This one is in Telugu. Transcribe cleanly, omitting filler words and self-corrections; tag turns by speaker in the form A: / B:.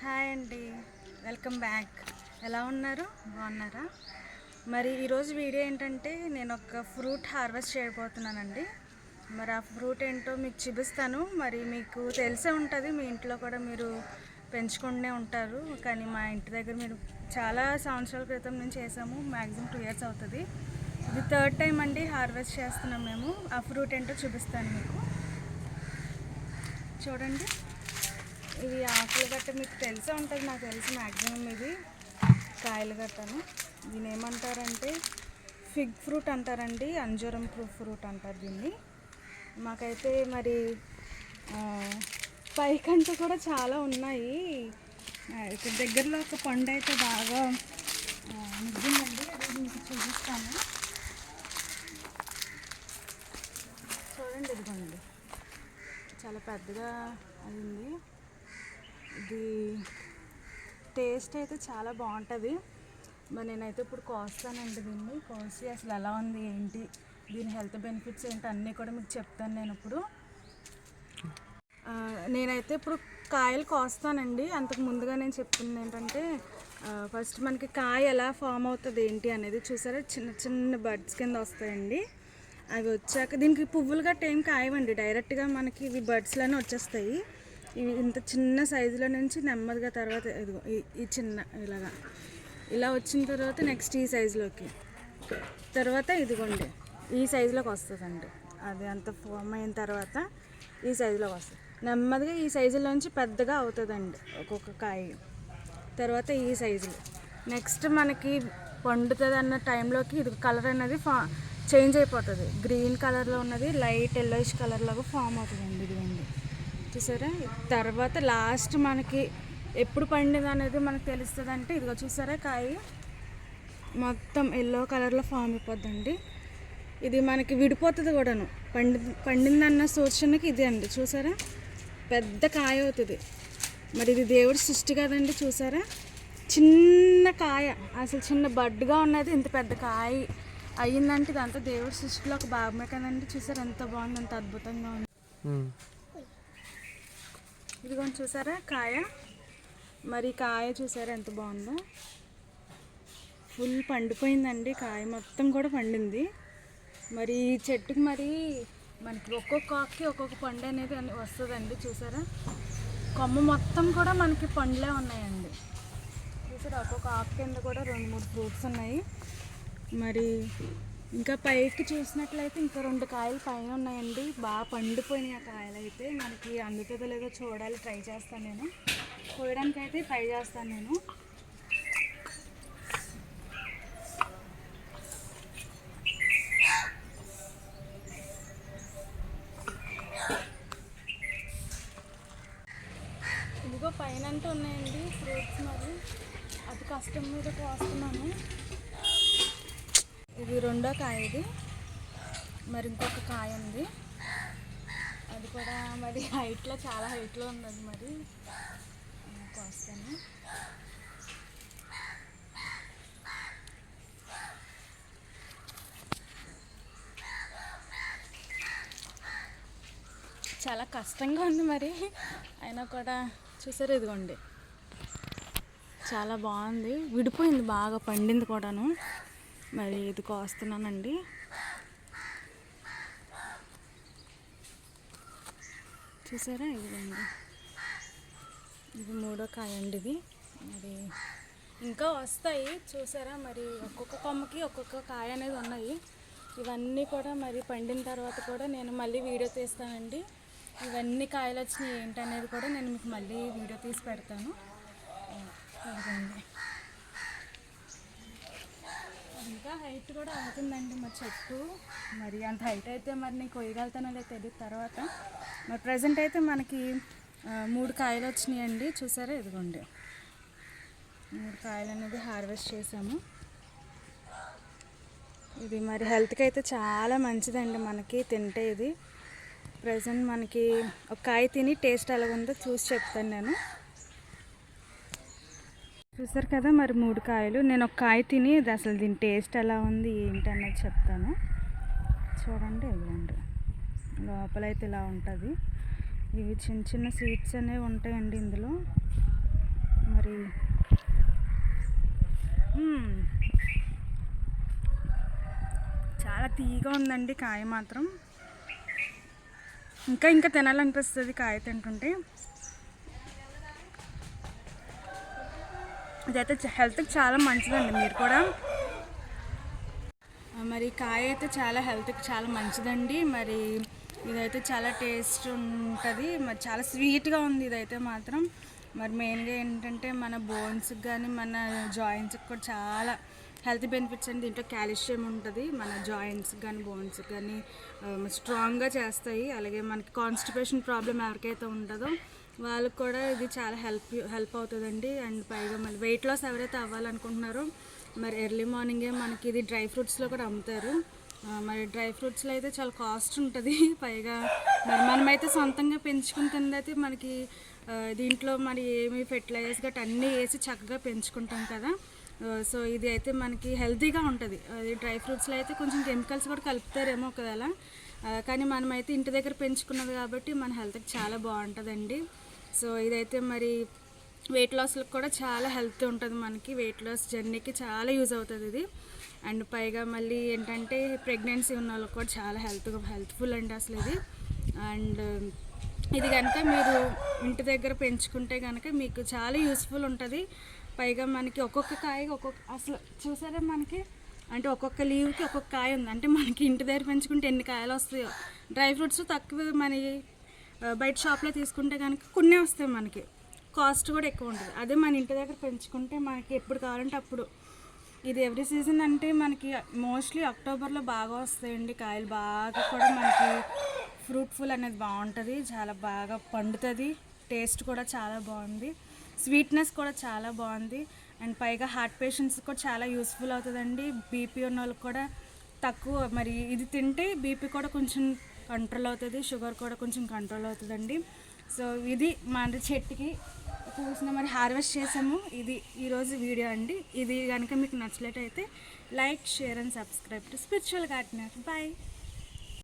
A: హాయ్ అండి, వెల్కమ్ బ్యాక్. ఎలా ఉన్నారు? బాగున్నారా? మరి ఈరోజు వీడియో ఏంటంటే నేను ఒక ఫ్రూట్ హార్వెస్ట్ చేయబోతున్నానండి. మరి ఆ ఫ్రూట్ ఏంటో మీకు చూపిస్తాను. మరి మీకు తెలిసే ఉంటుంది, మీ ఇంట్లో కూడా మీరు పెంచుకుంటూనే ఉంటారు. కానీ మా ఇంటి దగ్గర మీరు చాలా సంవత్సరాల క్రితం నుంచి చేసాము, మ్యాక్సిమం 2 years అవుతుంది. ఇది 3rd టైం అండి హార్వెస్ట్ చేస్తున్నాం మేము. ఆ ఫ్రూట్ ఏంటో చూపిస్తాను మీకు. చూడండి, ఇవి ఆకులు గట్ట మీకు తెలిసే ఉంటుంది, నాకు తెలిసి మ్యాక్సిమం ఇది కాయలు గట్టను. దీని ఏమంటారంటే ఫిగ్ ఫ్రూట్ అంటారండి, అంజూరం ఫ్రూట్ అంటారు దీన్ని. మాకైతే మరి పైకంటూ కూడా చాలా ఉన్నాయి. ఇక్కడ దగ్గరలో ఒక పండు అయితే బాగా ముగ్గుందండి, అది మీకు చూపిస్తాను. చూడండి, ఇదిగోండి, చాలా పెద్దగా అయింది. ఇది టేస్ట్ అయితే చాలా బాగుంటుంది. మరి నేనైతే ఇప్పుడు కోస్తానండి, దీన్ని కోసి అసలు ఎలా ఉంది ఏంటి, దీని హెల్త్ బెనిఫిట్స్ ఏంటి అన్నీ కూడా మీకు చెప్తాను నేను ఇప్పుడు. నేనైతే ఇప్పుడు కాయలు కోస్తానండి. అంతకు ముందుగా నేను చెప్తుంది ఏంటంటే ఫస్ట్ మనకి కాయ ఎలా ఫామ్ అవుతుంది ఏంటి అనేది చూసారా, చిన్న చిన్న బడ్స్ కింద వస్తాయండి. అవి వచ్చాక దీనికి పువ్వులు గట్ట ఏం కాయవండి, డైరెక్ట్గా మనకి ఇవి బడ్స్లోనే వచ్చేస్తాయి. ఇవి ఇంత చిన్న సైజులో నుంచి నెమ్మదిగా తర్వాత ఇదిగో ఈ చిన్న ఇలా వచ్చిన తర్వాత నెక్స్ట్ ఈ సైజులోకి, తర్వాత ఇదిగోండి ఈ సైజులోకి వస్తుందండి. అది అంత ఫామ్ అయిన తర్వాత ఈ సైజులోకి వస్తుంది. నెమ్మదిగా ఈ సైజులోంచి పెద్దగా అవుతుందండి ఒక్కొక్క కాయ. తర్వాత ఈ సైజులో నెక్స్ట్ మనకి పండుతుంది అన్న టైంలోకి ఇది కలర్ అనేది చేంజ్ అయిపోతుంది. గ్రీన్ కలర్లో ఉన్నది లైట్ ఎల్లోయిష్ కలర్లాగా ఫామ్ అవుతుందండి. ఇదిగోండి చూసారా. తర్వాత లాస్ట్ మనకి ఎప్పుడు పండింది అనేది మనకు తెలుస్తుంది అంటే ఇదిగో చూసారా, కాయ మొత్తం ఎల్లో కలర్లో ఫామ్ అయిపోద్దండి. ఇది మనకి విడిపోతుంది కూడాను, పండిందన్న సూచనకి ఇది అండి. చూసారా, పెద్ద కాయ అవుతుంది. మరి ఇది దేవుడి సృష్టి కదండి. చూసారా, చిన్న కాయ, అసలు చిన్న బడ్గా ఉన్నది ఇంత పెద్ద కాయ అయ్యిందంటే ఇదంతా దేవుడి సృష్టిలో ఒక భాగమే కదండి. చూసారా ఎంత బాగుంది, ఎంత అద్భుతంగా ఉంది. ఇదిగోండి చూసారా కాయ, మరి కాయ చూసారా ఎంత బాగుందో, ఫుల్ పండిపోయిందండి. కాయ మొత్తం కూడా పండింది. మరి ఈ చెట్టుకి మరి మనకి ఒక్కొక్క ఆకుకి ఒక్కొక్క పండు అనేది వస్తుందండి. చూసారా, కొమ్మ మొత్తం కూడా మనకి పండ్లే ఉన్నాయండి. చూసారా, ఒక్కొక్క ఆకు కింద కూడా 2-3 ఫ్రూట్స్ ఉన్నాయి. మరి ఇంకా పైకి చూసినట్లయితే ఇంకా 2 కాయలు పైన ఉన్నాయండి, బాగా పండిపోయినాయి. ఆ కాయలు అయితే మనకి అందుతుందో లేదో చూడాలి, ట్రై చేస్తాను నేను. కోయడానికి అయితే ట్రై చేస్తాను నేను. ఇదిగో పైన అంటూ ఉన్నాయండి ఫ్రూట్స్. మరి అది కష్టం మీద కోస్తున్నాను. ఇది 2వ కాయ. ఇది మరి ఇంకొక కాయ ఉంది, అది కూడా మరి హైట్లో చాలా హైట్లో ఉన్నది. మరి కోస్తాను. చాలా కష్టంగా ఉంది మరి, అయినా కూడా చూసారు ఇదిగోండి చాలా బాగుంది, విడిపోయింది, బాగా పండింది కూడాను. మరి ఇది కోస్తున్నానండి. చూసారా, ఇదిగోండి, ఇది 3వ కాయ అండి. ఇది మరి ఇంకా వస్తాయి. చూసారా, మరి ఒక్కొక్క కొమ్మకి ఒక్కొక్క కాయ అనేది ఉన్నాయి. ఇవన్నీ కూడా మరి పండిన తర్వాత కూడా నేను మళ్ళీ వీడియో తీస్తానండి. ఇవన్నీ కాయలు వచ్చినాయి ఏంటనేది కూడా నేను మీకు మళ్ళీ వీడియో తీసి పెడతాను. అదిగోండి, ఇంకా హైట్ కూడా అవుతుందండి మా చెట్టు. మరి అంత హైట్ అయితే మరి నేను కొయ్యగలుగుతానో లేదో తెలియదు తర్వాత. మరి ప్రజెంట్ అయితే మనకి 3 కాయలు వచ్చినాయండి. చూసారా, ఇదిగోండి 3 కాయలు అనేది హార్వెస్ట్ చేసాము. ఇది మరి హెల్త్కి అయితే చాలా మంచిదండి మనకి తింటే. ఇది ప్రజెంట్ మనకి ఒక కాయ తిని టేస్ట్ ఎలాగుందో చూసి చెప్తాను నేను. చూసారు కదా, మరి 3 కాయలు, నేను ఒక కాయ తిని ఇది అసలు దీని టేస్ట్ ఎలా ఉంది ఏంటి అనేది చెప్తాను. చూడండి, ఇదిగోండి లోపలైతే ఇలా ఉంటుంది. ఇవి చిన్న చిన్న సీడ్స్ అనేవి ఉంటాయండి ఇందులో. తీగా ఉందండి కాయ మాత్రం. ఇంకా ఇంకా తినాలనిపిస్తుంది కాయ తింటుంటే. ఇదైతే హెల్త్కి చాలా మంచిదండి. మీరు కూడా మరి కాయ అయితే చాలా హెల్త్కి చాలా మంచిదండి. మరి ఇదైతే చాలా టేస్ట్ ఉంటుంది, మరి చాలా స్వీట్గా ఉంది ఇదైతే మాత్రం. మరి మెయిన్గా ఏంటంటే మన బోన్స్కి కానీ మన జాయింట్స్కి కూడా చాలా హెల్త్ బెనిఫిట్స్ అండి. దీంట్లో కాల్షియం ఉంటుంది, మన జాయింట్స్కి కానీ బోన్స్కి కానీ స్ట్రాంగ్గా చేస్తాయి. అలాగే మనకి కాన్స్టిపేషన్ ప్రాబ్లం ఎవరికైతే ఉంటుందో వాళ్ళకి కూడా ఇది చాలా హెల్ప్ అవుతుందండి. అండ్ పైగా మళ్ళీ వెయిట్ లాస్ ఎవరైతే అవ్వాలనుకుంటున్నారో మరి ఎర్లీ మార్నింగే మనకి ఇది డ్రై ఫ్రూట్స్లో కూడా అమ్ముతారు. మరి డ్రై ఫ్రూట్స్లో అయితే చాలా కాస్ట్ ఉంటుంది. పైగా మరి మనమైతే సొంతంగా పెంచుకుని తిందైతే మనకి దీంట్లో మరి ఏమి ఫెర్టిలైజర్స్ గట్రా అన్నీ వేసి చక్కగా పెంచుకుంటాం కదా. సో ఇది అయితే మనకి హెల్తీగా ఉంటుంది. అది డ్రై ఫ్రూట్స్లో అయితే కొంచెం కెమికల్స్ కూడా కలుపుతారేమో ఒకవేళ, కానీ మనమైతే ఇంటి దగ్గర పెంచుకున్నది కాబట్టి మన హెల్త్కి చాలా బాగుంటుందండి. సో ఇదైతే మరి వెయిట్ లాస్లకు కూడా చాలా హెల్త్ ఉంటుంది. మనకి వెయిట్ లాస్ జర్నీకి చాలా యూజ్ అవుతుంది ఇది. అండ్ పైగా మళ్ళీ ఏంటంటే ప్రెగ్నెన్సీ ఉన్న వాళ్ళకి కూడా చాలా హెల్త్ఫుల్ అండి అసలు ఇది. అండ్ ఇది కనుక మీరు ఇంటి దగ్గర పెంచుకుంటే కనుక మీకు చాలా యూస్ఫుల్ ఉంటుంది. పైగా మనకి ఒక్కొక్క కాయ అసలు చూసారా మనకి అంటే ఒక్కొక్క లీవ్కి ఒక్కొక్క కాయ ఉంది. అంటే మనకి ఇంటి దగ్గర పెంచుకుంటే ఎన్ని కాయలు వస్తాయో. డ్రై ఫ్రూట్స్ తక్కువ మనకి బయట షాప్లో తీసుకుంటే కనుక కొన్ని వస్తాయి, మనకి కాస్ట్ కూడా ఎక్కువ ఉంటుంది. అదే మన ఇంటి దగ్గర పెంచుకుంటే మనకి ఎప్పుడు కావాలంటే అప్పుడు. ఇది ఎవ్రీ సీజన్ అంటే మనకి మోస్ట్లీ అక్టోబర్లో బాగా వస్తాయండి కాయలు. బాగా కూడా మనకి ఫ్రూట్ఫుల్ అనేది బాగుంటుంది, చాలా బాగా పండుతుంది. టేస్ట్ కూడా చాలా బాగుంది, స్వీట్నెస్ కూడా చాలా బాగుంది. అండ్ పైగా హార్ట్ పేషెంట్స్ కూడా చాలా యూస్ఫుల్ అవుతుందండి. బీపీ ఉన్న వాళ్ళకి కూడా తక్కువ మరి ఇది తింటే బీపీ కూడా కొంచెం కంట్రోల్ అవుతుంది, షుగర్ కూడా కొంచెం కంట్రోల్ అవుతుందండి. సో ఇది మన చెట్టుకి పూసిన మరి హార్వెస్ట్ చేసాము. ఇది ఈరోజు వీడియో అండి. ఇది కనుక మీకు నచ్చినట్లయితే like, share and subscribe to spiritual gardener. Bye.